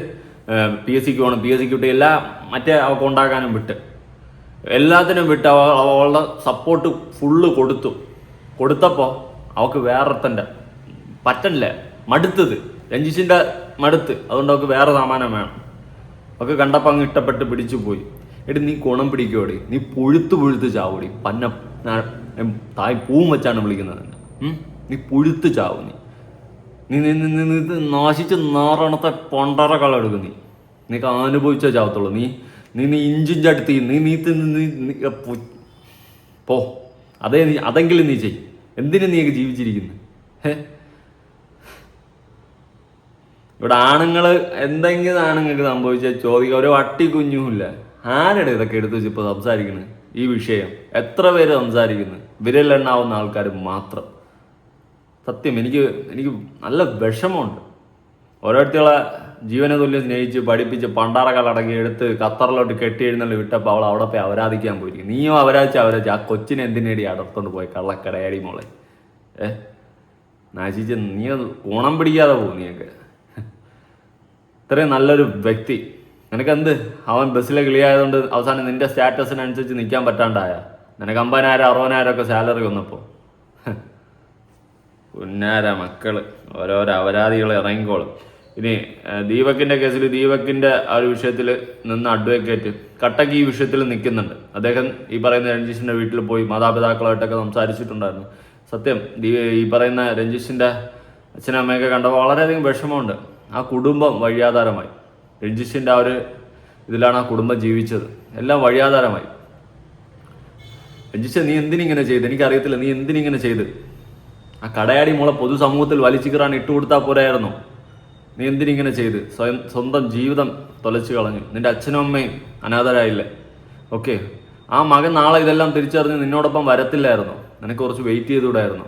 PSCക്ക് പോകണം, PSCക്ക് വിട്ട് എല്ലാം മറ്റേ അവൾക്ക് ഉണ്ടാക്കാനും വിട്ട് എല്ലാത്തിനും വിട്ട് അവളുടെ സപ്പോർട്ട് ഫുള്ള് കൊടുത്തപ്പോൾ അവൾക്ക് വേറൊരുത്തൻ്റെ പറ്റനില്ല, മടുത്തത് രഞ്ജിഷിൻ്റെ മടുത്ത്. അതുകൊണ്ട് അവൾക്ക് വേറെ സാമാനം വേണം. അവൾക്ക് കണ്ടപ്പോൾ അങ്ങ് ഇഷ്ടപ്പെട്ട് പിടിച്ചു പോയി. നീ കുണം പിടിക്കുവോടി, നീ പുഴുത്ത് ചാവൂടി. തായ് പൂവും വെച്ചാണ് വിളിക്കുന്നത്. നീ പുഴുത്ത് ചാവും. നീ നാശിച്ച് നാറണത്തെ പൊണ്ടറ കളെടുക്കും. നീക്ക് അനുഭവിച്ച ചാവത്തുള്ളൂ. നീ ഇഞ്ചിഞ്ചടുത്ത് നീ പോ. അതെങ്കിലും നീ ചെയ്യും. എന്തിനു നീയൊക്കെ ജീവിച്ചിരിക്കുന്നു? ഇവിടെ ആണുങ്ങൾ എന്തെങ്കിലും ആണുങ്ങൾക്ക് സംഭവിച്ചാൽ ചോദിക്കുക ഒരു വട്ടി കുഞ്ഞുമില്ല. ആരുടെ ഇതൊക്കെ എടുത്ത് വെച്ച് ഇപ്പോൾ സംസാരിക്കുന്നത് ഈ വിഷയം? എത്ര പേര് സംസാരിക്കുന്നു? വിരലെണ്ണാവുന്ന ആൾക്കാർ മാത്രം. സത്യം, എനിക്ക് നല്ല വിഷമമുണ്ട്. ഓരോരുത്തരുടെ ജീവനെ തുല്യം സ്നേഹിച്ച് പഠിപ്പിച്ച് പണ്ടാറകളടങ്ങി എടുത്ത് ഖത്തറിലോട്ട് കെട്ടി എഴുന്നള്ളി വിട്ടപ്പോൾ അവൾ അവിടെ പോയി അവരാധിക്കാൻ പോയിരിക്കും. നീയോ അവരാധിച്ച് ആ കൊച്ചിനെ എന്തിനേടി അടർത്തോണ്ട് പോയി കള്ളക്കടയാടി മോളെ. നാശിച്ച് നീ ഓണം പിടിക്കാതെ പോകും. നീയൊക്കെ ഇത്രയും നല്ലൊരു വ്യക്തി നിനക്കെന്ത് അവൻ ബസ്സിലെ കിളിയായതുകൊണ്ട് അവസാനം നിന്റെ സ്റ്റാറ്റസിനനുസരിച്ച് നിൽക്കാൻ പറ്റാണ്ടായ നിനക്ക് 50,000 60,000 ഒക്കെ സാലറി വന്നപ്പോൾ പുന്നാര മക്കള് ഓരോരോ അപരാധികൾ ഇറങ്ങിക്കോളും. ഇനി ദീപക്കിൻ്റെ കേസിൽ ദീപക്കിൻ്റെ ആ ഒരു വിഷയത്തിൽ നിന്ന് അഡ്വക്കേറ്റ് കട്ടക്ക് ഈ വിഷയത്തിൽ നിൽക്കുന്നുണ്ട്. അദ്ദേഹം ഈ പറയുന്ന രഞ്ജിഷിൻ്റെ വീട്ടിൽ പോയി മാതാപിതാക്കളായിട്ടൊക്കെ സംസാരിച്ചിട്ടുണ്ടായിരുന്നു. സത്യം ഈ പറയുന്ന രഞ്ജിഷിൻ്റെ അച്ഛനും അമ്മയൊക്കെ കണ്ടപ്പോൾ വളരെയധികം വിഷമമുണ്ട്. ആ കുടുംബം വഴിയാധാരമായി. രഞ്ജിഷിൻ്റെ ആ ഒരു ഇതിലാണ് ആ കുടുംബം ജീവിച്ചത്. എല്ലാം വഴിയാധാരമായി. രഞ്ജിഷ, നീ എന്തിനിങ്ങനെ ചെയ്ത്? എനിക്കറിയത്തില്ല നീ എന്തിനിങ്ങനെ ചെയ്ത്. ആ കടയാടി മോളെ പൊതുസമൂഹത്തിൽ വലിച്ചു കീറാൻ ഇട്ടുകൊടുത്താൽ പോരായിരുന്നു. നീ എന്തിനിങ്ങനെ ചെയ്ത്? സ്വന്തം ജീവിതം തൊലച്ചു കളഞ്ഞു. നിന്റെ അച്ഛനും അമ്മയും അനാഥരായില്ലേ? ഓക്കെ, ആ മകൻ നാളെ ഇതെല്ലാം തിരിച്ചറിഞ്ഞ് നിന്നോടൊപ്പം വരത്തില്ലായിരുന്നു. നിനക്ക് കുറച്ച് വെയിറ്റ് ചെയ്തുകൂടായിരുന്നു.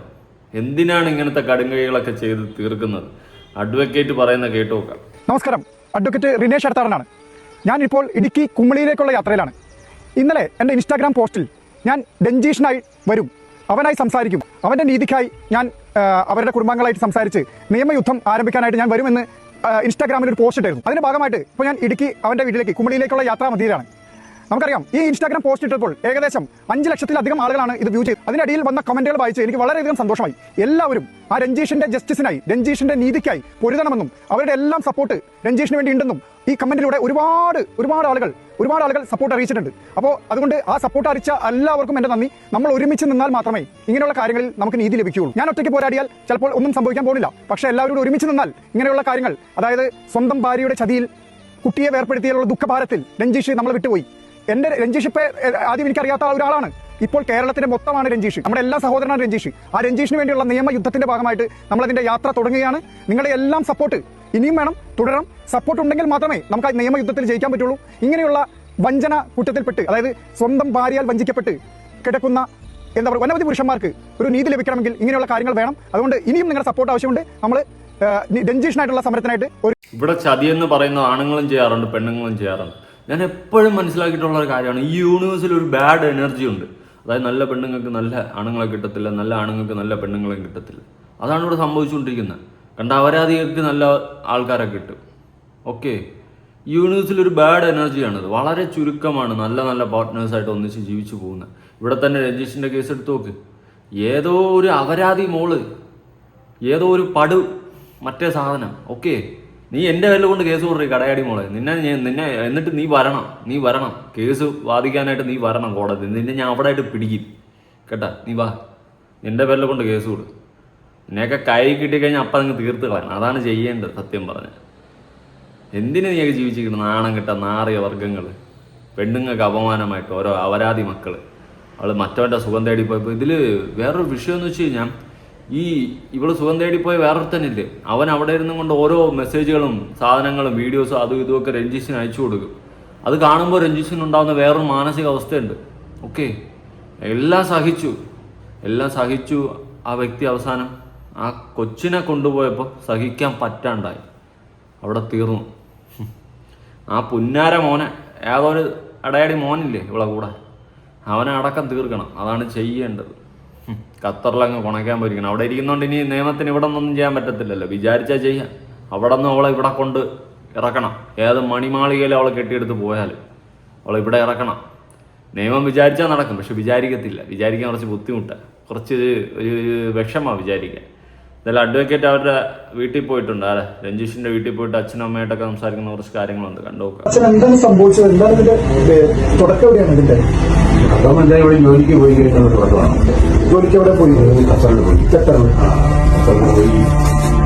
എന്തിനാണ് ഇങ്ങനത്തെ കടുങ്കൈകളൊക്കെ ചെയ്ത് തീർക്കുന്നത്? അഡ്വക്കേറ്റ് പറയുന്ന കേട്ടു നോക്കാം. നമസ്കാരം, അഡ്വക്കേറ്റ് റിനേഷ് അടുത്താറനാണ്. ഞാനിപ്പോൾ ഇടുക്കി കുമ്മളിയിലേക്കുള്ള യാത്രയിലാണ്. ഇന്നലെ എൻ്റെ ഇൻസ്റ്റാഗ്രാം പോസ്റ്റിൽ ഞാൻ രഞ്ജീഷിനായി വരും, അവനായി സംസാരിക്കും, അവൻ്റെ നീതിക്കായി ഞാൻ അവരുടെ കുടുംബാംഗങ്ങളായിട്ട് സംസാരിച്ച് നിയമയുദ്ധം ആരംഭിക്കാനായിട്ട് ഞാൻ വരുമെന്ന് ഇൻസ്റ്റാഗ്രാമിൽ ഒരു പോസ്റ്റ് ഇട്ടായിരുന്നു. അതിൻ്റെ ഭാഗമായിട്ട് ഇപ്പോൾ ഞാൻ ഇടുക്കി അവൻ്റെ വീട്ടിലേക്ക് കുമ്മളിയിലേക്കുള്ള യാത്രാമധ്യയിലാണ്. നമുക്കറിയാം, ഈ ഇൻസ്റ്റാഗ്രാം പോസ്റ്റ് ഇട്ടപ്പോൾ ഏകദേശം 5 ലക്ഷത്തിലധികം ആളുകളാണ് ഇത് വ്യൂ ചെയ്തത്. അതിനിടയിൽ വന്ന കമന്റുകൾ വായിച്ച് എനിക്ക് വളരെയധികം സന്തോഷമായി. എല്ലാവരും ആ രഞ്ജീഷിന്റെ ജസ്റ്റിസിനായി, രഞ്ജീഷിന്റെ നീതിക്കായി പൊരുതണമെന്നും അവരുടെ എല്ലാം സപ്പോർട്ട് രഞ്ജീഷിന് വേണ്ടി ഉണ്ടെന്നും ഈ കമന്റിലൂടെ ഒരുപാട് ആളുകൾ സപ്പോർട്ട് അറിയിച്ചിട്ടുണ്ട്. അപ്പോൾ അതുകൊണ്ട് ആ സപ്പോർട്ട് അറിയിച്ച എല്ലാവർക്കും എൻ്റെ നന്ദി. നമ്മൾ ഒരുമിച്ച് നിന്നാൽ മാത്രമേ ഇങ്ങനെയുള്ള കാര്യങ്ങളിൽ നമുക്ക് നീതി ലഭിക്കുകയുള്ളൂ. ഞാൻ ഒറ്റയ്ക്ക് പോരാടിയാൽ ചിലപ്പോൾ ഒന്നും സംഭവിക്കാൻ പോകുന്നില്ല. പക്ഷേ എല്ലാവരും ഒരുമിച്ച് നിന്നാൽ ഇങ്ങനെയുള്ള കാര്യങ്ങൾ, അതായത് സ്വന്തം ഭാര്യയുടെ ചതിയിൽ കുട്ടിയെ വേർപ്പെടുത്തിയുള്ള ദുഃഖഭാരത്തിൽ രഞ്ജീഷ് നമ്മളെ വിട്ടുപോയി. എൻ്റെ രഞ്ജീഷ് ഇപ്പം ആദ്യം എനിക്കറിയാത്ത ഒരാളാണ്. ഇപ്പോൾ കേരളത്തിന്റെ മൊത്തമാണ് രഞ്ജീഷ്, നമ്മുടെ എല്ലാ സഹോദരനാണ് രഞ്ജീഷ്. ആ രഞ്ജീഷിന് വേണ്ടിയുള്ള നിയമയുദ്ധത്തിന്റെ ഭാഗമായിട്ട് നമ്മളതിന്റെ യാത്ര തുടങ്ങുകയാണ്. നിങ്ങളുടെ എല്ലാം സപ്പോർട്ട് ഇനിയും വേണം, തുടരണം. സപ്പോർട്ട് ഉണ്ടെങ്കിൽ മാത്രമേ നമുക്ക് ആ നിയമയുദ്ധത്തിൽ ജയിക്കാൻ പറ്റുള്ളൂ. ഇങ്ങനെയുള്ള വഞ്ചന കുറ്റത്തിൽപ്പെട്ട്, അതായത് സ്വന്തം ഭാര്യയാൽ വഞ്ചിക്കപ്പെട്ട് കിടക്കുന്ന എന്താ പറയുക അനവധി പുരുഷന്മാർക്ക് ഒരു നീതി ലഭിക്കണമെങ്കിൽ ഇങ്ങനെയുള്ള കാര്യങ്ങൾ വേണം. അതുകൊണ്ട് ഇനിയും നിങ്ങളുടെ സപ്പോർട്ട് ആവശ്യമുണ്ട്. നമ്മൾ രഞ്ജീഷിനായിട്ടുള്ള സമരത്തിനായിട്ട് ഇവിടെ ചതിയെന്ന് പറയുന്നത് ആണുങ്ങളും ചെയ്യാറുണ്ട്, പെണ്ണുങ്ങളും ചെയ്യാറുണ്ട്. ഞാൻ എപ്പോഴും മനസ്സിലാക്കിയിട്ടുള്ള ഒരു കാര്യമാണ്, ഈ യൂണിവേഴ്സിൽ ഒരു ബാഡ് എനർജി ഉണ്ട്. അതായത് നല്ല പെണ്ണുങ്ങൾക്ക് നല്ല ആണുങ്ങളെ കിട്ടത്തില്ല, നല്ല ആണുങ്ങൾക്ക് നല്ല പെണ്ണുങ്ങളെയും കിട്ടത്തില്ല. അതാണ് ഇവിടെ സംഭവിച്ചുകൊണ്ടിരിക്കുന്നത്. കണ്ട അപരാധികൾക്ക് നല്ല ആൾക്കാരെ കിട്ടും. ഓക്കെ, യൂണിവേഴ്സിൽ ഒരു ബാഡ് എനർജിയാണിത്. വളരെ ചുരുക്കമാണ് നല്ല പാർട്ട്നേഴ്സായിട്ട് ഒന്നിച്ച് ജീവിച്ചു പോകുന്നത്. ഇവിടെ തന്നെ രഞ്ജീഷിൻ്റെ കേസ് എടുത്ത് നോക്ക്. ഏതോ ഒരു അപരാധി മോള്, ഏതോ ഒരു മറ്റേ സാധനം. ഓക്കെ, നീ എൻ്റെ പേരിൽ കൊണ്ട് കേസ് കൊടുക്കും കടയാടി മോളെ. നിന്നെ എന്നിട്ട് നീ വരണം കേസ് വാദിക്കാനായിട്ട്. നീ വരണം കോടതി. നിന്നെ ഞാൻ അവിടെ ആയിട്ട് പിടിക്കും കേട്ടാ. നീ വാ, എൻ്റെ പേരിൽ കൊണ്ട് കേസ് കൊടുക്കും. നിന്നെയൊക്കെ കൈ കിട്ടിക്കഴിഞ്ഞാൽ അപ്പം അങ്ങ് തീർത്ത് കളയണം. അതാണ് ചെയ്യേണ്ടത്. സത്യം പറഞ്ഞ എന്തിനു നീയൊക്കെ ജീവിച്ചിരിക്കണം? നാണം കിട്ടാൻ നാറിയ വർഗ്ഗങ്ങൾ, പെണ്ണുങ്ങൾക്ക് അപമാനമായിട്ട് ഓരോ അപരാധി മക്കൾ. അവൾ മറ്റവൻ്റെ സുഖം തേടി പോയപ്പോൾ ഇതിൽ വേറൊരു വിഷയം എന്ന് വെച്ച് കഴിഞ്ഞാൽ, ഇവള് സുഖം തേടിപ്പോയ വേറൊരുത്തനില്ലേ, അവൻ അവിടെ ഇരുന്നും കൊണ്ട് ഓരോ മെസ്സേജുകളും സാധനങ്ങളും വീഡിയോസും അതും ഇതുമൊക്കെ രഞ്ജീഷിന് അയച്ചു കൊടുക്കും. അത് കാണുമ്പോൾ രഞ്ജീഷിനുണ്ടാകുന്ന വേറൊരു മാനസികാവസ്ഥയുണ്ട്. ഓക്കെ, എല്ലാം സഹിച്ചു ആ വ്യക്തി അവസാനം ആ കൊച്ചിനെ കൊണ്ടുപോയപ്പോൾ സഹിക്കാൻ പറ്റാണ്ടായി, അവിടെ തീർന്നു. ആ പുന്നാര മോനെ, ഏതൊരു അടയാടി മോനില്ലേ ഇവളെ കൂടെ, അവനെ അടക്കം തീർക്കണം. അതാണ് ചെയ്യേണ്ടത്. ഖത്തറിലങ്ങ് കുണയ്ക്കാൻ പോയിരിക്കണം. അവിടെ ഇരിക്കുന്നതുകൊണ്ട് ഇനി നിയമത്തിന് ഇവിടെ ഒന്നും ചെയ്യാൻ പറ്റത്തില്ലല്ലോ. വിചാരിച്ചാൽ ചെയ്യാം. അവിടെ നിന്ന് അവളെ ഇവിടെ കൊണ്ട് ഇറക്കണം. ഏത് മണിമാളികയിലും അവളെ കെട്ടിയെടുത്ത് പോയാൽ അവളെ ഇവിടെ ഇറക്കണം. നിയമം വിചാരിച്ചാൽ നടക്കും, പക്ഷെ വിചാരിക്കാൻ കുറച്ച് ബുദ്ധിമുട്ടാണ്, കുറച്ച് ഒരു വിഷമമാണ് വിചാരിക്കാൻ. എന്തായാലും അഡ്വക്കേറ്റ് അവരുടെ വീട്ടിൽ പോയിട്ടുണ്ട്. രഞ്ജീഷിന്റെ വീട്ടിൽ പോയിട്ട് അച്ഛനും അമ്മയായിട്ടൊക്കെ സംസാരിക്കുന്ന കുറച്ച് കാര്യങ്ങളുണ്ട്, കണ്ടുനോക്കാം. എന്താണ് സംഭവിച്ചത്? എന്താണ് തുടക്കം? എവിടെയാണ് ഇതിന്റെ ജോലിക്ക് പോയി കഴിഞ്ഞാൽ ജോലിക്ക് എവിടെ പോയി? ഖത്തറിൽ പോയി.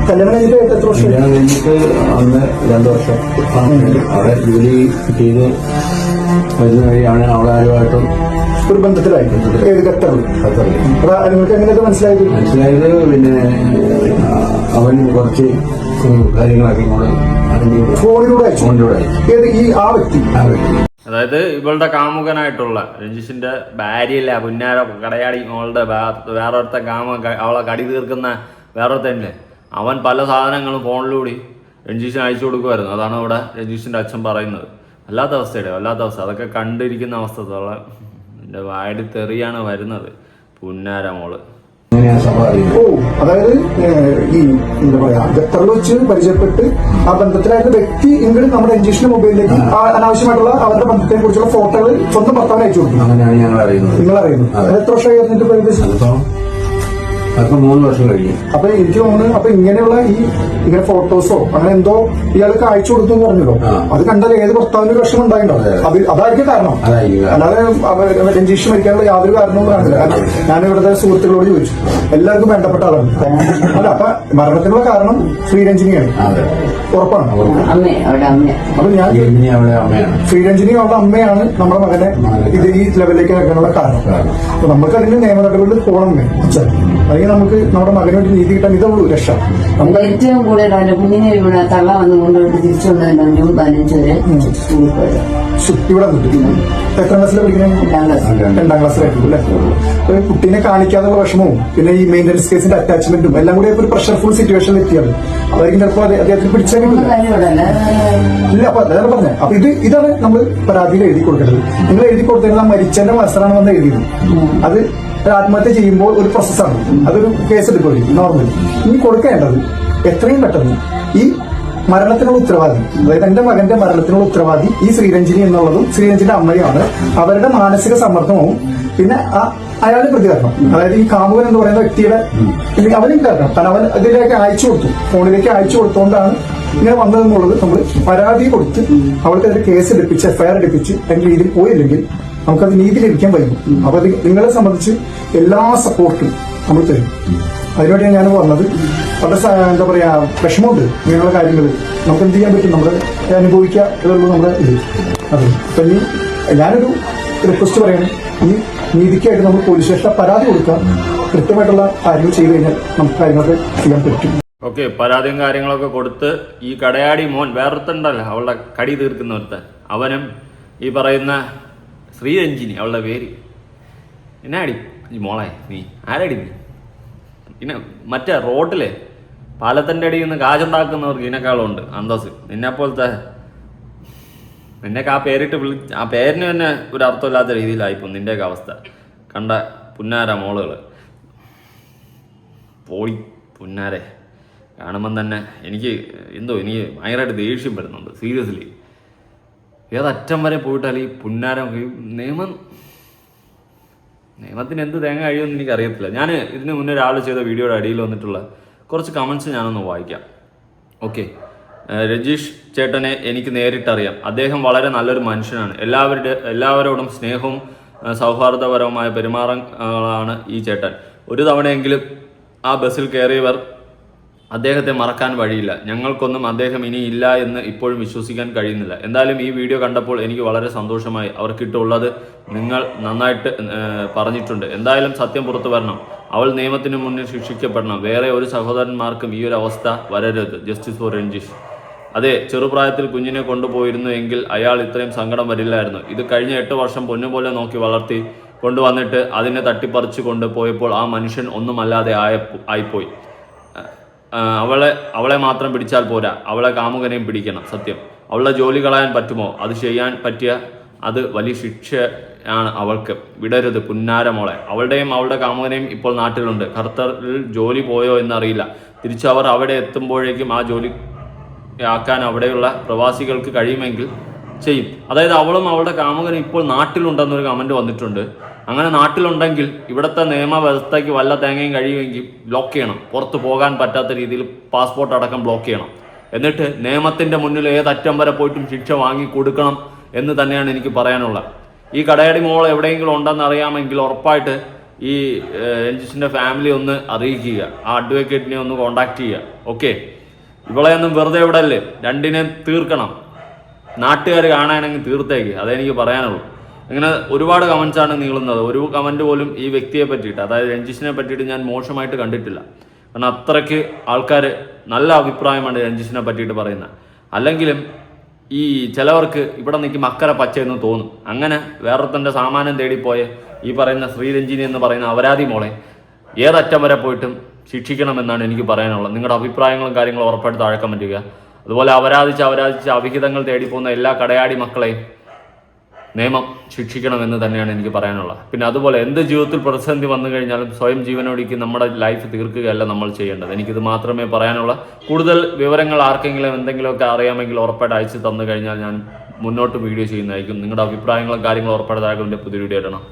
കല്യാണം കഴിഞ്ഞിട്ട് എത്ര വർഷം? കല്യാണം കഴിഞ്ഞിട്ട് അന്ന് 2 വർഷം അവിടെ ജോലി ചെയ്ത് വരുന്ന വഴിയാണ് അവളാരുമായിട്ടും ഒരു ബന്ധത്തിലായി. ഏത് ഖത്തറിൽ? നിങ്ങൾക്ക് എങ്ങനെയൊക്കെ മനസ്സിലായത്? പിന്നെ അവൻ കുറച്ച് കാര്യങ്ങളൊക്കെ ഫോണിലൂടെ ഏത് ഈ ആ വ്യക്തി അതായത് ഇവളുടെ കാമുകനായിട്ടുള്ള രഞ്ജീഷിന്റെ ഭാര്യയില്ല, പുന്നാര കടയാടി മോളുടെ വേറൊരുത്ത അവളെ കടി തീർക്കുന്ന വേറൊരുത്തല്ലേ, അവൻ പല സാധനങ്ങളും ഫോണിലൂടെ രഞ്ജീഷിന് അയച്ചു കൊടുക്കുമായിരുന്നു. അതാണ് അവിടെ രഞ്ജീഷിൻ്റെ അച്ഛൻ പറയുന്നത്. വല്ലാത്ത അവസ്ഥ. അതൊക്കെ കണ്ടിരിക്കുന്ന അവസ്ഥ എൻ്റെ വായടി തെറിയാണ് വരുന്നത്. പുന്നാര മോള്. അതായത് ഈ എന്താ പറയാ ഖത്തറിൽ വെച്ച് പരിചയപ്പെട്ട് ആ ബന്ധത്തിലായിരുന്ന വ്യക്തി എങ്കിലും നമ്മുടെ രഞ്ജീഷിന്റെ മൊബൈലിലേക്ക് അനാവശ്യമായിട്ടുള്ള അവരുടെ ബന്ധത്തെ കുറിച്ചുള്ള ഫോട്ടോകൾ സ്വന്തം ഭർത്താവിന് അയച്ചു കൊടുക്കും. അങ്ങനെയാണ് ഞങ്ങൾ അറിയുന്നത്. നിങ്ങൾ അറിയുന്നു. അത് എത്ര വർഷമായി അതിന്റെ ഏകദേശം? അപ്പൊ 3 വർഷം കഴിഞ്ഞു. അപ്പൊ എനിക്ക് തോന്നുന്നു അപ്പൊ ഇങ്ങനെയുള്ള ഇങ്ങനെ ഫോട്ടോസോ അങ്ങനെ എന്തോ ഇയാൾക്ക് അയച്ചു കൊടുത്തു എന്ന് പറഞ്ഞല്ലോ. അത് കണ്ടാൽ ഏത് ഭർത്താവിന് വിഷമം ഉണ്ടായിട്ടുണ്ടാവും. അതായിരിക്കും കാരണം. അല്ലാതെ രഞ്ജീഷ് മരിക്കാനുള്ള യാതൊരു കാരണവും കാണില്ല. കാരണം ഞാൻ ഇവിടുത്തെ സുഹൃത്തുക്കളോട് ചോദിച്ചു, എല്ലാവർക്കും വേണ്ടപ്പെട്ട ആളാണ്. അല്ല, അപ്പൊ മരണത്തിനുള്ള കാരണം ശ്രീരഞ്ജിനിയാണ്. ഉറപ്പാണ്. അപ്പൊ ഞാൻ ശ്രീരഞ്ജിനി അവളുടെ അമ്മയാണ് നമ്മുടെ മകനെ ഇത് ഈ ലെവലിലേക്ക് വെക്കാനുള്ള കാരണം. അപ്പൊ നമുക്ക് അതിന്റെ നിയമ നടപടികളിൽ പോകണമെന്നേ അച്ഛൻ. അല്ലെങ്കിൽ നമുക്ക് നമ്മുടെ മകന് വേണ്ടി നീതി കിട്ടാൻ ഇതേ ഉള്ളൂ രക്ഷ. നമുക്ക് ഏറ്റവും കൂടുതൽ അവന്റെ കുഞ്ഞിനെ ഇവിടെ തള്ള വന്ന് കൊണ്ടുപോയിട്ട് തിരിച്ചു കൊണ്ടുവരുന്ന ജൂൺ 15 വരെ സ്കൂളിൽ പോയത്. ഇവിടെ എത്രാം ക്ലാസ്സിൽ പഠിക്കുന്നത്? 2ാം ക്ലാസ്സിലായിട്ടുള്ളൂ അല്ലെ? അപ്പൊ കുട്ടീനെ കാണിക്കാനുള്ള വിഷമവും പിന്നെ ഈ മെയിൻ്റനൻസ് കേസിന്റെ അറ്റാച്ച്മെന്റും എല്ലാം കൂടി ഒരു പ്രഷർഫുൾ സിറ്റുവേഷനിൽ എത്തിയാണ്. അതായിരിക്കും ചിലപ്പോൾ അദ്ദേഹത്തിന് പിടിച്ചാൽ ഇല്ല. അപ്പൊ അതാണ് പറഞ്ഞത്. അപ്പൊ ഇതാണ് നമ്മൾ പരാതിയിൽ എഴുതി കൊടുക്കേണ്ടത്. നിങ്ങൾ എഴുതി കൊടുത്തിരുന്ന മരിച്ചതിന്റെ മത്സരമാണ് വന്ന് എഴുതിയത്. അത് ആത്മഹത്യ ചെയ്യുമ്പോൾ ഒരു പ്രോസസ്സാണ്. അതൊരു കേസ് എടുക്കുമല്ലോ നോർമലി. ഇനി കൊടുക്കേണ്ടത് എത്രയും പെട്ടെന്ന് ഈ മരണത്തിനുള്ള ഉത്തരവാദി, അതായത് എന്റെ മകന്റെ മരണത്തിനുള്ള ഉത്തരവാദി ഈ ശ്രീരഞ്ജിനി എന്നുള്ളതും ശ്രീരഞ്ജിന്റെ അമ്മയാണ്. അവരുടെ മാനസിക സമ്മർദ്ദവും പിന്നെ അയാളുടെ പ്രതികരണം, അതായത് ഈ കാമുകൻ എന്ന് പറയുന്ന വ്യക്തിയുടെ അവനും കാരണം. കാരണം അവൻ ഇതിലേക്ക് അയച്ചു കൊടുത്തു, ഫോണിലേക്ക് അയച്ചു കൊടുത്തുകൊണ്ടാണ് ഇങ്ങനെ വന്നതെന്നുള്ളത് നമ്മൾ പരാതി കൊടുത്ത് അവൾക്കെതിരെ കേസ് എടുപ്പിച്ച് FIR എടുപ്പിച്ച് അതിന്റെ രീതിയിൽ പോയില്ലെങ്കിൽ നമുക്കത് നീതി ലഭിക്കാൻ വൈകും. അപ്പൊ അത് നിങ്ങളെ സംബന്ധിച്ച് എല്ലാ സപ്പോർട്ടും നമ്മൾ തരും. അതിനുവേണ്ടിയാണ് ഞാൻ പറഞ്ഞത്. വളരെ എന്താ പറയാ വിഷമമുണ്ട് ഇങ്ങനെയുള്ള കാര്യങ്ങൾ. നമുക്ക് എന്ത് ചെയ്യാൻ പറ്റും? നമ്മൾ അനുഭവിക്കുക ഇതുള്ളൂ നമ്മുടെ ഇത്. അതെ. അപ്പൊ ഇനി ഞാനൊരു റിക്വസ്റ്റ് പറയണം, ഈ നീതിക്കായിട്ട് നമ്മൾ പോലീസ് സ്റ്റേഷനിൽ പരാതി കൊടുക്കാം. കൃത്യമായിട്ടുള്ള കാര്യങ്ങൾ ചെയ്തു കഴിഞ്ഞാൽ നമുക്ക് കാര്യങ്ങളൊക്കെ ചെയ്യാൻ പറ്റും. ഓക്കെ, പരാതിയും കാര്യങ്ങളൊക്കെ കൊടുത്ത് ഈ കടയാടി മോൻ വേറൊരുത്തണ്ടല്ലോ അവളുടെ കടി തീർക്കുന്ന ഒരുത്തൻ, അവനും ഈ പറയുന്ന ശ്രീരഞ്ജിനി അവളുടെ പേര് എന്നാടി ഈ മോളെ നീ ആരടി നീ? പിന്നെ മറ്റേ റോഡിലെ പാലത്തിൻ്റെ അടിയിൽ നിന്ന് കാശുണ്ടാക്കുന്നവർക്ക് ഇതിനേക്കാളുണ്ട് അന്തസ്. നിന്നെപ്പോലത്തെ നിന്നെയൊക്കെ ആ പേരിട്ട് ആ പേരിന് തന്നെ ഒരു അർത്ഥമില്ലാത്ത രീതിയിലായിപ്പോ നിൻ്റെയൊക്കെ അവസ്ഥ. കണ്ട പുന്നാര മോളുകൾ പോയി പുന്നാരെ കാണുമ്പം തന്നെ എനിക്ക് ഭയങ്കരമായിട്ട് ദേഷ്യം വരുന്നുണ്ട്. സീരിയസ്ലി ഏതറ്റം വരെ പോയിട്ടാൽ ഈ പുന്നാരം നിയമത്തിന് എന്ത് തേങ്ങ കഴിയുമെന്ന് എനിക്കറിയത്തില്ല. ഞാൻ ഇതിന് മുന്നേ രാവിലെ ചെയ്ത വീഡിയോയുടെ അടിയിൽ വന്നിട്ടുള്ള കുറച്ച് കമൻസ് ഞാനൊന്ന് വായിക്കാം. ഓക്കെ, രജീഷ് ചേട്ടനെ എനിക്ക് നേരിട്ടറിയാം. അദ്ദേഹം വളരെ നല്ലൊരു മനുഷ്യനാണ്. എല്ലാവരോടും സ്നേഹവും സൗഹാർദ്ദപരവുമായ പെരുമാറാണ് ഈ ചേട്ടൻ. ഒരു തവണയെങ്കിലും ആ ബസ്സിൽ കയറിയവർ അദ്ദേഹത്തെ മറക്കാൻ വഴിയില്ല. ഞങ്ങൾക്കൊന്നും അദ്ദേഹം ഇനി ഇല്ല എന്ന് ഇപ്പോഴും വിശ്വസിക്കാൻ കഴിയുന്നില്ല. എന്തായാലും ഈ വീഡിയോ കണ്ടപ്പോൾ എനിക്ക് വളരെ സന്തോഷമായി. അവർക്കിട്ടുള്ളത് നിങ്ങൾ നന്നായിട്ട് പറഞ്ഞിട്ടുണ്ട്. എന്തായാലും സത്യം പുറത്തു വരണം. അവൾ നിയമത്തിന് മുന്നിൽ ശിക്ഷിക്കപ്പെടണം. വേറെ ഒരു സഹോദരന്മാർക്കും ഈ ഒരു അവസ്ഥ വരരുത്. Justice for Ranjeesh. അതെ, ചെറുപ്രായത്തിൽ കുഞ്ഞിനെ കൊണ്ടുപോയിരുന്നു എങ്കിൽ അയാൾ ഇത്രയും സങ്കടം വരില്ലായിരുന്നു. ഇത് കഴിഞ്ഞ 8 വർഷം പൊന്നുപോലെ നോക്കി വളർത്തി കൊണ്ടുവന്നിട്ട് അതിനെ തട്ടിപ്പറിച്ചു കൊണ്ടുപോയപ്പോൾ ആ മനുഷ്യൻ ഒന്നുമല്ലാതെ ആയിപ്പോയി. അവളെ മാത്രം പിടിച്ചാൽ പോരാ, അവളെ കാമുകനെയും പിടിക്കണം. സത്യം, അവളുടെ ജോലി കളയാൻ പറ്റുമോ? അത് ചെയ്യാൻ പറ്റിയ അത് വലിയ ശിക്ഷയാണ് അവൾക്ക്. വിടരുത് പുന്നാര മോളെ. അവളുടെയും അവളുടെ കാമുകനെയും ഇപ്പോൾ നാട്ടിലുണ്ട്. ഖത്തറിൽ ജോലി പോയോ എന്നറിയില്ല. തിരിച്ചു അവർ അവിടെ എത്തുമ്പോഴേക്കും ആ ജോലി ആക്കാൻ അവിടെയുള്ള പ്രവാസികൾക്ക് കഴിയുമെങ്കിൽ ചെയ്യും. അതായത് അവളും അവളുടെ കാമുകനും ഇപ്പോൾ നാട്ടിലുണ്ടെന്നൊരു കമൻറ്റ് വന്നിട്ടുണ്ട്. അങ്ങനെ നാട്ടിലുണ്ടെങ്കിൽ ഇവിടുത്തെ നിയമവ്യവസ്ഥയ്ക്ക് വല്ല തേങ്ങയും കഴിയുമെങ്കിൽ ബ്ലോക്ക് ചെയ്യണം. പുറത്ത് പോകാൻ പറ്റാത്ത രീതിയിൽ പാസ്പോർട്ട് അടക്കം ബ്ലോക്ക് ചെയ്യണം. എന്നിട്ട് നിയമത്തിൻ്റെ മുന്നിൽ ഏതറ്റം വരെ പോയിട്ടും ശിക്ഷ വാങ്ങി കൊടുക്കണം എന്ന് തന്നെയാണ് എനിക്ക് പറയാനുള്ളത്. ഈ കടയടി മോൾ എവിടെയെങ്കിലും ഉണ്ടെന്ന് അറിയാമെങ്കിൽ ഉറപ്പായിട്ട് ഈ രഞ്ജിഷിൻ്റെ ഫാമിലി ഒന്ന് അറിയിക്കുക. ആ അഡ്വക്കേറ്റിനെ ഒന്ന് കോൺടാക്ട് ചെയ്യുക. ഓക്കെ, ഇവളെയൊന്നും വെറുതെ വിടല്ലേ, രണ്ടിനെ തീർക്കണം. നാട്ടുകാർ കാണാനെങ്കിൽ തീർത്തേക്ക്, അതെനിക്ക് പറയാനുള്ളൂ. അങ്ങനെ ഒരുപാട് കമൻസാണ് നീളുന്നത്. ഒരു കമൻറ്റ് പോലും ഈ വ്യക്തിയെ പറ്റിയിട്ട്, അതായത് രഞ്ജിഷിനെ പറ്റിയിട്ട് ഞാൻ മോശമായിട്ട് കണ്ടിട്ടില്ല. കാരണം അത്രയ്ക്ക് ആൾക്കാർ നല്ല അഭിപ്രായമാണ് രഞ്ജിഷിനെ പറ്റിയിട്ട് പറയുന്നത്. അല്ലെങ്കിലും ഈ ചിലവർക്ക് ഇവിടെ നിൽക്കും അക്കരെ പച്ചയെന്ന് തോന്നും. അങ്ങനെ വേറൊരുത്തൻ്റെ സാമാനം തേടിപ്പോയ ഈ പറയുന്ന ശ്രീരഞ്ജിനി എന്ന് പറയുന്ന അപരാധി മോളെ ഏതറ്റം വരെ പോയിട്ടും ശിക്ഷിക്കണമെന്നാണ് എനിക്ക് പറയാനുള്ളത്. നിങ്ങളുടെ അഭിപ്രായങ്ങളും കാര്യങ്ങളും ഉറപ്പായിട്ട് താഴെ കമൻറ്റ് ചെയ്യുക. അതുപോലെ അപരാധിച്ച് അവിഹിതങ്ങൾ തേടിപ്പോകുന്ന എല്ലാ കടയാടി മക്കളെയും നിയമം ശിക്ഷിക്കണമെന്ന് തന്നെയാണ് എനിക്ക് പറയാനുള്ളത്. പിന്നെ അതുപോലെ എന്ത് ജീവിതത്തിൽ പ്രതിസന്ധി വന്നു കഴിഞ്ഞാലും സ്വയം ജീവനൊടുക്കി നമ്മുടെ ലൈഫ് തീർക്കുകയല്ല നമ്മൾ ചെയ്യേണ്ടത്. എനിക്കിത് മാത്രമേ പറയാനുള്ള. കൂടുതൽ വിവരങ്ങൾ ആർക്കെങ്കിലും എന്തെങ്കിലുമൊക്കെ അറിയാമെങ്കിൽ ഉറപ്പായിട്ട് അയച്ചു തന്നു കഴിഞ്ഞാൽ ഞാൻ മുന്നോട്ട് വീഡിയോ ചെയ്യുന്നതായിരിക്കും. നിങ്ങളുടെ അഭിപ്രായങ്ങളും കാര്യങ്ങളും ഉറപ്പായിട്ട് പുതിയ വീഡിയോ ഇടണം.